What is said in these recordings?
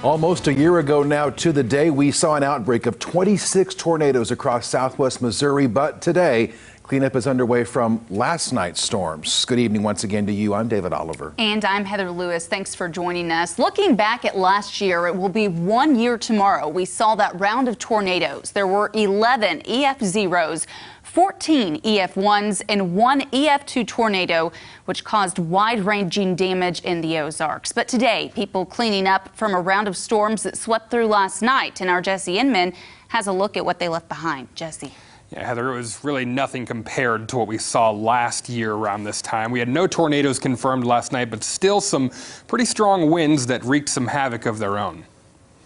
Almost a year ago now to the day, we saw an outbreak of 26 tornadoes across southwest Missouri, but today, cleanup is underway from last night's storms. Good evening once again to you. I'm David Oliver. And I'm Heather Lewis. Thanks for joining us. Looking back at last year, it will be 1 year tomorrow. We saw that round of tornadoes. There were 11 EF0s, 14 EF1s, and 1 EF2 tornado, which caused wide-ranging damage in the Ozarks. But today, people cleaning up from a round of storms that swept through last night. And our Jesse INMAN has a look at what they left behind. Jesse. Yeah, Heather, it was really nothing compared to what we saw last year around this time. We had no tornadoes confirmed last night, but still some pretty strong winds that wreaked some havoc of their own.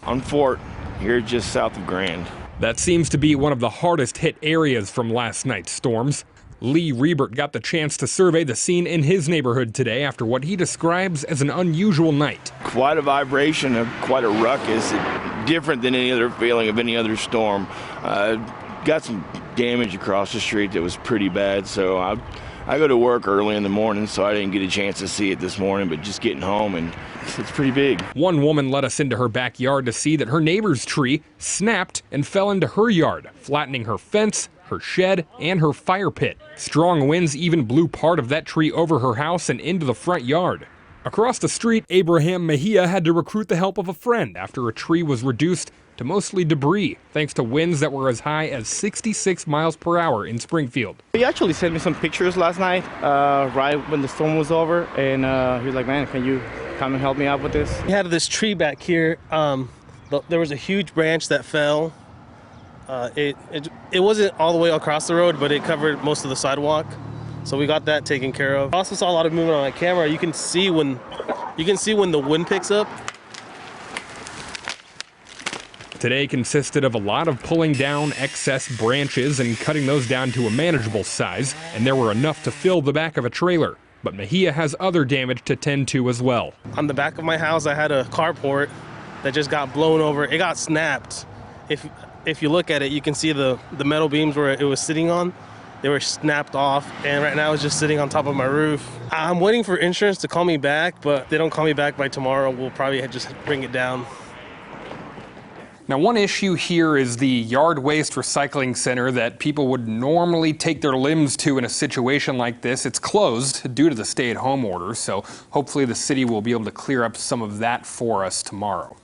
On Fort, here just south of Grand. That seems to be one of the hardest hit areas from last night's storms. Lee REBERT got the chance to survey the scene in his neighborhood today after what he describes as an unusual night. Quite a vibration, quite a ruckus, different than any other feeling of any other storm. Got some damage across the street that was pretty bad, so I go to work early in the morning, so I didn't get a chance to see it this morning, but just getting home, and it's pretty big. One woman let us into her backyard to see that her neighbor's tree snapped and fell into her yard, flattening her fence, her shed, and her fire pit. Strong winds even blew part of that tree over her house and into the front yard. Across the street, MEJIA had to recruit the help of a friend after a tree was reduced to mostly debris, thanks to winds that were as high as 66 miles per hour in Springfield. He actually sent me some pictures last night, right when the storm was over, and he was like, man, can you come and help me out with this? We had this tree back here. There was a huge branch that fell. It wasn't all the way across the road, but it covered most of the sidewalk. So we got that taken care of. I also saw a lot of movement on my camera. You can see when the wind picks up. Today consisted of a lot of pulling down excess branches and cutting those down to a manageable size, and there were enough to fill the back of a trailer. But MEJIA has other damage to tend to as well. On the back of my house, I had a carport that just got blown over. It got snapped. If you look at it, you can see the metal beams where it was sitting on. They were snapped off, and right now it's just sitting on top of my roof. I'm waiting for insurance to call me back, but if they don't call me back by tomorrow, we'll probably just bring it down. Now, one issue here is the yard waste recycling center that people would normally take their limbs to in a situation like this. It's closed due to the stay-at-home order, so hopefully the city will be able to clear up some of that for us tomorrow.